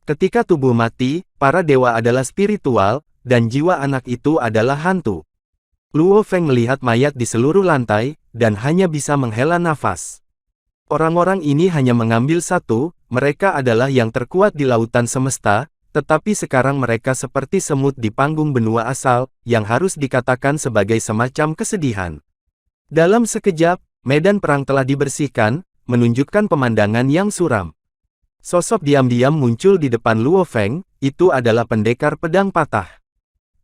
Ketika tubuh mati, para dewa adalah spiritual, dan jiwa anak itu adalah hantu. Luo Feng melihat mayat di seluruh lantai, dan hanya bisa menghela nafas. Orang-orang ini hanya mengambil satu, mereka adalah yang terkuat di lautan semesta, tetapi sekarang mereka seperti semut di panggung benua asal, yang harus dikatakan sebagai semacam kesedihan. Dalam sekejap, medan perang telah dibersihkan, menunjukkan pemandangan yang suram. Sosok diam-diam muncul di depan Luo Feng, itu adalah pendekar pedang patah.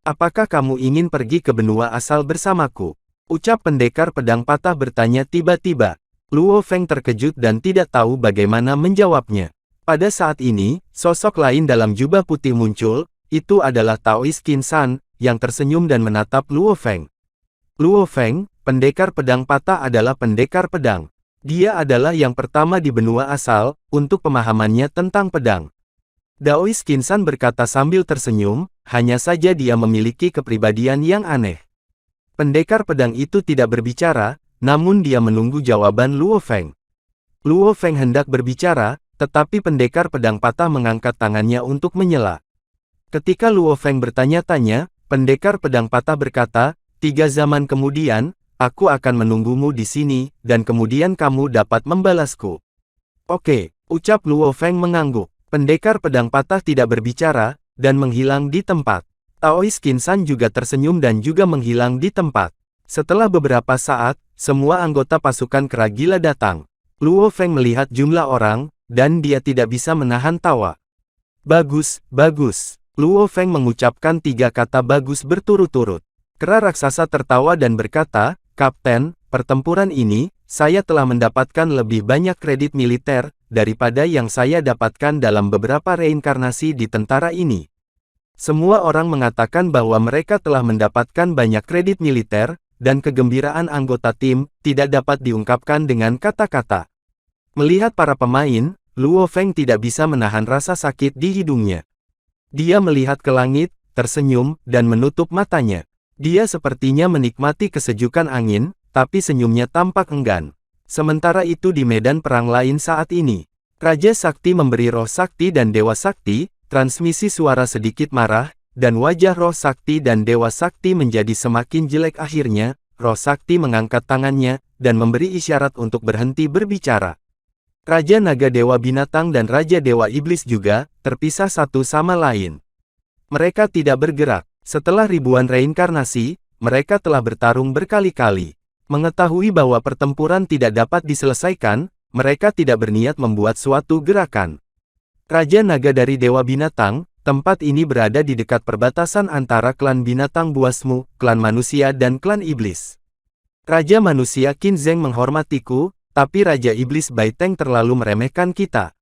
Apakah kamu ingin pergi ke benua asal bersamaku? Ucap pendekar pedang patah bertanya tiba-tiba. Luo Feng terkejut dan tidak tahu bagaimana menjawabnya. Pada saat ini, sosok lain dalam jubah putih muncul, itu adalah Taois Qinsan, yang tersenyum dan menatap Luo Feng. Luo Feng, pendekar pedang patah adalah pendekar pedang. Dia adalah yang pertama di benua asal, untuk pemahamannya tentang pedang. Taois Qinsan berkata sambil tersenyum, hanya saja dia memiliki kepribadian yang aneh. Pendekar pedang itu tidak berbicara, namun dia menunggu jawaban Luo Feng. Luo Feng hendak berbicara, tetapi pendekar pedang patah mengangkat tangannya untuk menyela. Ketika Luo Feng bertanya-tanya, pendekar pedang patah berkata, 3 zaman kemudian, aku akan menunggumu di sini, dan kemudian kamu dapat membalasku. Oke, ucap Luo Feng mengangguk. Pendekar pedang patah tidak berbicara, dan menghilang di tempat. Taois Qinsan juga tersenyum dan juga menghilang di tempat. Setelah beberapa saat, semua anggota pasukan kera gila datang. Luo Feng melihat jumlah orang, dan dia tidak bisa menahan tawa. Bagus, bagus. Luo Feng mengucapkan 3 kata bagus berturut-turut. Kera raksasa tertawa dan berkata, Kapten, pertempuran ini, saya telah mendapatkan lebih banyak kredit militer, daripada yang saya dapatkan dalam beberapa reinkarnasi di tentara ini. Semua orang mengatakan bahwa mereka telah mendapatkan banyak kredit militer, dan kegembiraan anggota tim tidak dapat diungkapkan dengan kata-kata. Melihat para pemain, Luo Feng tidak bisa menahan rasa sakit di hidungnya. Dia melihat ke langit, tersenyum, dan menutup matanya. Dia sepertinya menikmati kesejukan angin, tapi senyumnya tampak enggan. Sementara itu di medan perang lain saat ini, Raja Sakti memberi roh sakti dan dewa sakti, transmisi suara sedikit marah, dan wajah roh sakti dan dewa sakti menjadi semakin jelek. Akhirnya, roh sakti mengangkat tangannya, dan memberi isyarat untuk berhenti berbicara. Raja Naga Dewa Binatang dan Raja Dewa Iblis juga, terpisah satu sama lain. Mereka tidak bergerak. Setelah ribuan reinkarnasi, mereka telah bertarung berkali-kali. Mengetahui bahwa pertempuran tidak dapat diselesaikan, mereka tidak berniat membuat suatu gerakan. Raja Naga dari Dewa Binatang, tempat ini berada di dekat perbatasan antara klan binatang buasmu, klan manusia dan klan iblis. Raja manusia Qin Zheng menghormatiku, tapi Raja Iblis Bai Teng terlalu meremehkan kita.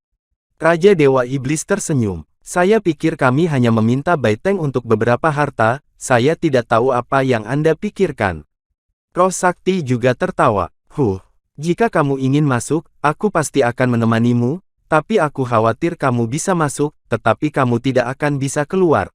Raja Dewa Iblis tersenyum. Saya pikir kami hanya meminta Bai Teng untuk beberapa harta, saya tidak tahu apa yang Anda pikirkan. Roh Sakti juga tertawa. Jika kamu ingin masuk, aku pasti akan menemanimu. Tapi aku khawatir kamu bisa masuk, tetapi kamu tidak akan bisa keluar.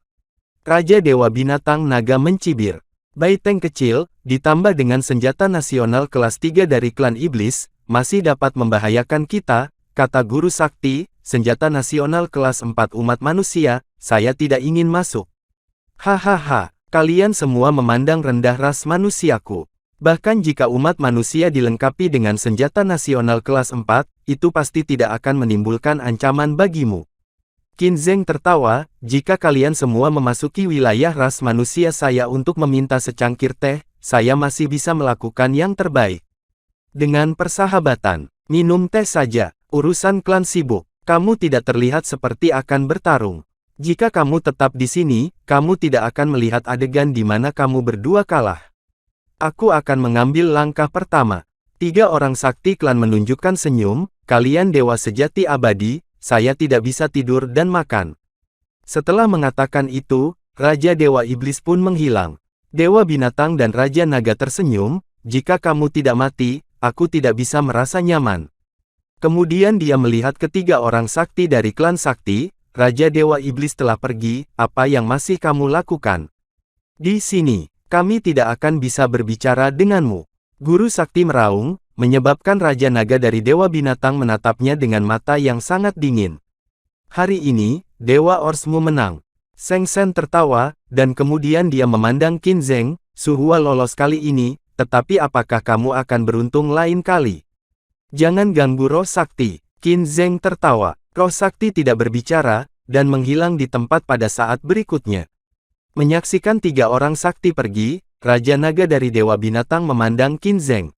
Raja Dewa Binatang Naga mencibir. Bai Teng kecil, ditambah dengan senjata nasional kelas 3 dari klan iblis, masih dapat membahayakan kita, kata Guru Sakti, senjata nasional kelas 4 umat manusia, saya tidak ingin masuk. Hahaha, kalian semua memandang rendah ras manusiaku. Bahkan jika umat manusia dilengkapi dengan senjata nasional kelas 4, itu pasti tidak akan menimbulkan ancaman bagimu. Qin Zheng tertawa, jika kalian semua memasuki wilayah ras manusia saya untuk meminta secangkir teh, saya masih bisa melakukan yang terbaik. Dengan persahabatan, minum teh saja, urusan klan sibuk, kamu tidak terlihat seperti akan bertarung. Jika kamu tetap di sini, kamu tidak akan melihat adegan di mana kamu berdua kalah. Aku akan mengambil langkah pertama. 3 orang sakti klan menunjukkan senyum, kalian dewa sejati abadi, saya tidak bisa tidur dan makan. Setelah mengatakan itu, Raja Dewa Iblis pun menghilang. Dewa Binatang dan Raja Naga tersenyum, jika kamu tidak mati, aku tidak bisa merasa nyaman. Kemudian dia melihat ketiga orang sakti dari klan sakti, Raja Dewa Iblis telah pergi, apa yang masih kamu lakukan? Di sini. Kami tidak akan bisa berbicara denganmu. Guru Sakti meraung, menyebabkan Raja Naga dari Dewa Binatang menatapnya dengan mata yang sangat dingin. Hari ini, Dewa Orsmu menang. Seng Sen tertawa, dan kemudian dia memandang Qin Zheng, Suhua lolos kali ini, tetapi apakah kamu akan beruntung lain kali? Jangan ganggu Roh Sakti. Qin Zheng tertawa. Roh Sakti tidak berbicara, dan menghilang di tempat pada saat berikutnya. Menyaksikan 3 orang sakti pergi, Raja Naga dari Dewa Binatang memandang Qin Zheng.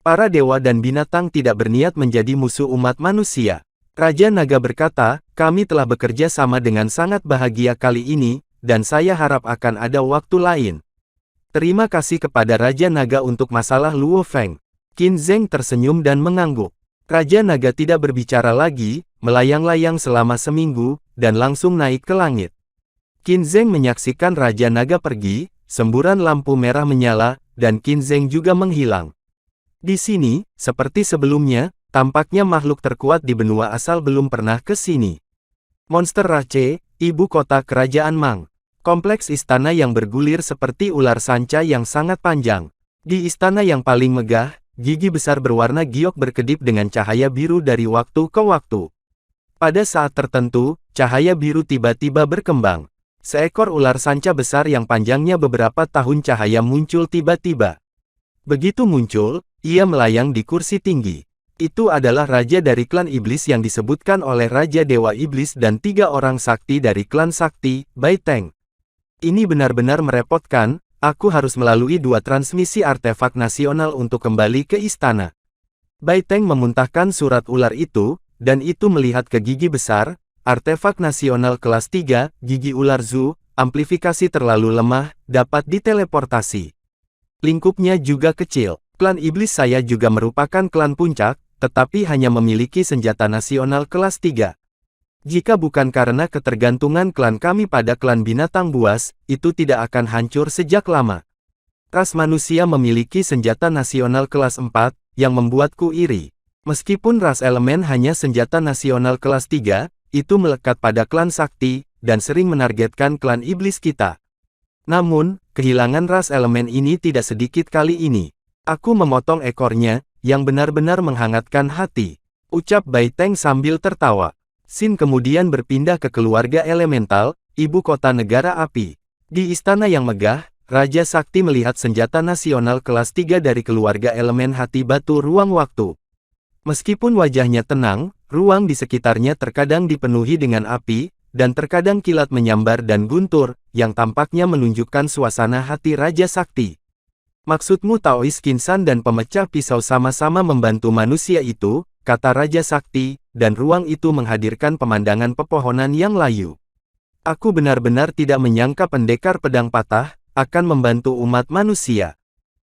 Para dewa dan binatang tidak berniat menjadi musuh umat manusia. Raja Naga berkata, kami telah bekerja sama dengan sangat bahagia kali ini, dan saya harap akan ada waktu lain. Terima kasih kepada Raja Naga untuk masalah Luo Feng. Qin Zheng tersenyum dan mengangguk. Raja Naga tidak berbicara lagi, melayang-layang selama seminggu, dan langsung naik ke langit. Qin Zheng menyaksikan Raja Naga pergi, semburan lampu merah menyala, dan Qin Zheng juga menghilang. Di sini, seperti sebelumnya, tampaknya makhluk terkuat di benua asal belum pernah ke sini. Monster Rache, ibu kota kerajaan Mang. Kompleks istana yang bergulir seperti ular sanca yang sangat panjang. Di istana yang paling megah, gigi besar berwarna giok berkedip dengan cahaya biru dari waktu ke waktu. Pada saat tertentu, cahaya biru tiba-tiba berkembang. Seekor ular sanca besar yang panjangnya beberapa tahun cahaya muncul tiba-tiba. Begitu muncul, ia melayang di kursi tinggi. Itu adalah raja dari klan iblis yang disebutkan oleh Raja Dewa Iblis dan 3 orang sakti dari klan sakti, Bai Teng. Ini benar-benar merepotkan, aku harus melalui 2 transmisi artefak nasional untuk kembali ke istana. Bai Teng memuntahkan surat ular itu, dan itu melihat ke gigi besar, artefak nasional kelas 3, gigi ular Zu, amplifikasi terlalu lemah, dapat diteleportasi. Lingkupnya juga kecil. Klan iblis saya juga merupakan klan puncak, tetapi hanya memiliki senjata nasional kelas 3. Jika bukan karena ketergantungan klan kami pada klan binatang buas, itu tidak akan hancur sejak lama. Ras manusia memiliki senjata nasional kelas 4, yang membuatku iri. Meskipun ras elemen hanya senjata nasional kelas 3, itu melekat pada klan sakti, dan sering menargetkan klan iblis kita. Namun, kehilangan ras elemen ini tidak sedikit kali ini. Aku memotong ekornya, yang benar-benar menghangatkan hati. Ucap Bai Teng sambil tertawa. Sin kemudian berpindah ke keluarga elemental, ibu kota negara api. Di istana yang megah, Raja Sakti melihat senjata nasional kelas 3 dari keluarga elemen hati batu ruang waktu. Meskipun wajahnya tenang, ruang di sekitarnya terkadang dipenuhi dengan api, dan terkadang kilat menyambar dan guntur, yang tampaknya menunjukkan suasana hati Raja Sakti. Maksudmu Taois Kinsan dan pemecah pisau sama-sama membantu manusia itu, kata Raja Sakti, dan ruang itu menghadirkan pemandangan pepohonan yang layu. Aku benar-benar tidak menyangka pendekar pedang patah, akan membantu umat manusia.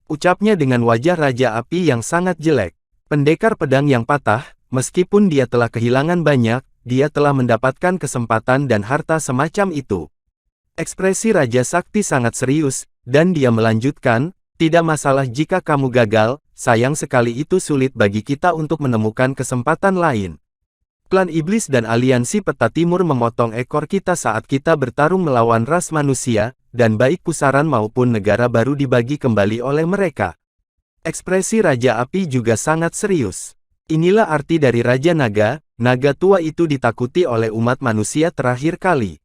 Ucapnya dengan wajah Raja Api yang sangat jelek. Pendekar pedang yang patah, meskipun dia telah kehilangan banyak, dia telah mendapatkan kesempatan dan harta semacam itu. Ekspresi Raja Sakti sangat serius, dan dia melanjutkan, tidak masalah jika kamu gagal, sayang sekali itu sulit bagi kita untuk menemukan kesempatan lain. Klan Iblis dan Aliansi Peta Timur memotong ekor kita saat kita bertarung melawan ras manusia, dan baik pusaran maupun negara baru dibagi kembali oleh mereka. Ekspresi Raja Api juga sangat serius. Inilah arti dari Raja Naga, naga tua itu ditakuti oleh umat manusia terakhir kali.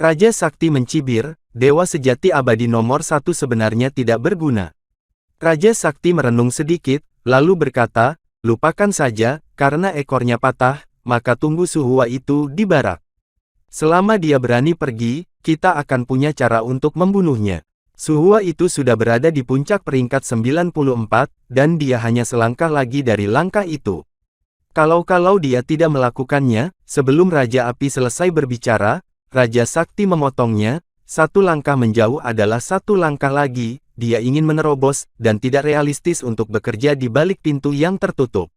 Raja Sakti mencibir, dewa sejati abadi nomor 1 sebenarnya tidak berguna. Raja Sakti merenung sedikit, lalu berkata, lupakan saja, karena ekornya patah, maka tunggu Suhua itu di barak. Selama dia berani pergi, kita akan punya cara untuk membunuhnya. Suhua itu sudah berada di puncak peringkat 94, dan dia hanya selangkah lagi dari langkah itu. Kalau dia tidak melakukannya, sebelum Raja Api selesai berbicara, Raja Sakti memotongnya, satu langkah menjauh adalah satu langkah lagi, dia ingin menerobos, dan tidak realistis untuk bekerja di balik pintu yang tertutup.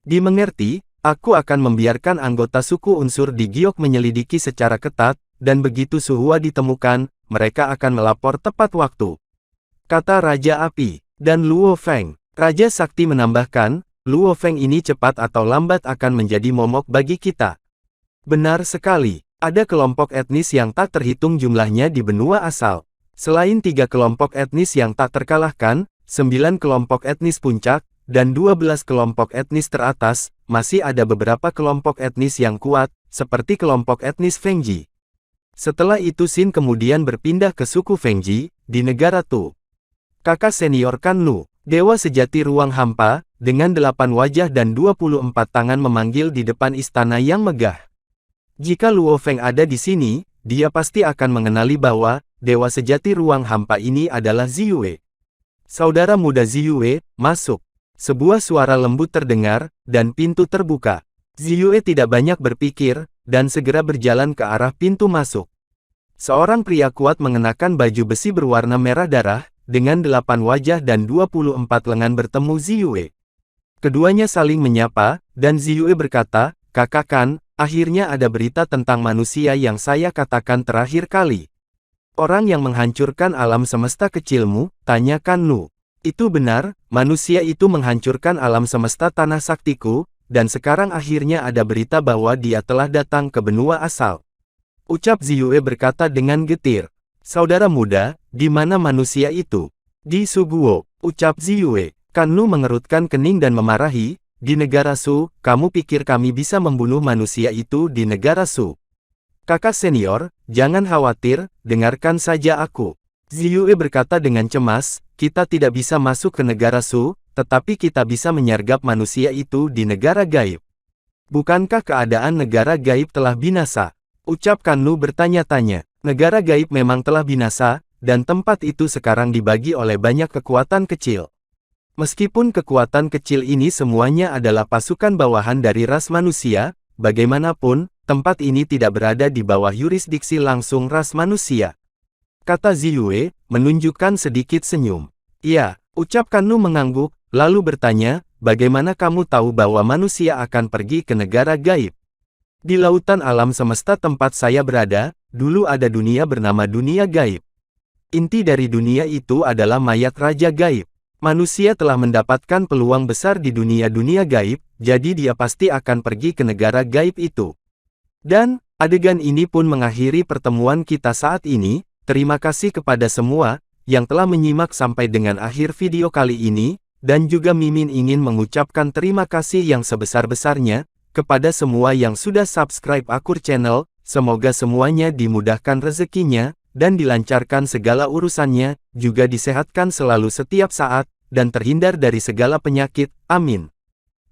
Dimengerti, aku akan membiarkan anggota suku unsur di Giok menyelidiki secara ketat, dan begitu Suhua ditemukan, mereka akan melapor tepat waktu. Kata Raja Api, dan Luo Feng. Raja Sakti menambahkan, Luo Feng ini cepat atau lambat akan menjadi momok bagi kita. Benar sekali. Ada kelompok etnis yang tak terhitung jumlahnya di benua asal. Selain 3 kelompok etnis yang tak terkalahkan, 9 kelompok etnis puncak, dan 12 kelompok etnis teratas, masih ada beberapa kelompok etnis yang kuat, seperti kelompok etnis Fengji. Setelah itu Sin kemudian berpindah ke suku Fengji, di negara Tu. Kakak senior Kanlu, dewa sejati ruang hampa, dengan 8 wajah dan 24 tangan memanggil di depan istana yang megah. Jika Luo Feng ada di sini, dia pasti akan mengenali bahwa, dewa sejati ruang hampa ini adalah Ziyue. Saudara muda Ziyue, masuk. Sebuah suara lembut terdengar, dan pintu terbuka. Ziyue tidak banyak berpikir, dan segera berjalan ke arah pintu masuk. Seorang pria kuat mengenakan baju besi berwarna merah darah, dengan 8 wajah dan 24 lengan bertemu Ziyue. Keduanya saling menyapa, dan Ziyue berkata, Kakak Kan, akhirnya ada berita tentang manusia yang saya katakan terakhir kali. Orang yang menghancurkan alam semesta kecilmu, tanya Kanlu. Itu benar, manusia itu menghancurkan alam semesta tanah saktiku, dan sekarang akhirnya ada berita bahwa dia telah datang ke benua asal. Ucap Ziyue berkata dengan getir. Saudara muda, di mana manusia itu? Di Suguo, ucap Ziyue. Kanlu mengerutkan kening dan memarahi, di negara Su, kamu pikir kami bisa membunuh manusia itu di negara Su? Kakak senior, jangan khawatir, dengarkan saja aku. Ziyue berkata dengan cemas, kita tidak bisa masuk ke negara Su, tetapi kita bisa menyergap manusia itu di negara gaib. Bukankah keadaan negara gaib telah binasa? Ucap Kanlu bertanya-tanya. Negara gaib memang telah binasa, dan tempat itu sekarang dibagi oleh banyak kekuatan kecil. Meskipun kekuatan kecil ini semuanya adalah pasukan bawahan dari ras manusia, bagaimanapun, tempat ini tidak berada di bawah yurisdiksi langsung ras manusia. Kata Ziyue, menunjukkan sedikit senyum. Iya, ucap Kanu mengangguk, lalu bertanya, bagaimana kamu tahu bahwa manusia akan pergi ke negara gaib? Di lautan alam semesta tempat saya berada, dulu ada dunia bernama dunia gaib. Inti dari dunia itu adalah mayat raja gaib. Manusia telah mendapatkan peluang besar di dunia-dunia gaib, jadi dia pasti akan pergi ke negara gaib itu. Dan, adegan ini pun mengakhiri pertemuan kita saat ini. Terima kasih kepada semua yang telah menyimak sampai dengan akhir video kali ini, dan juga Mimin ingin mengucapkan terima kasih yang sebesar-besarnya kepada semua yang sudah subscribe Akur Channel. Semoga semuanya dimudahkan rezekinya, dan dilancarkan segala urusannya, juga disehatkan selalu setiap saat, dan terhindar dari segala penyakit, amin.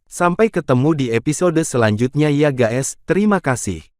Sampai ketemu di episode selanjutnya ya guys, terima kasih.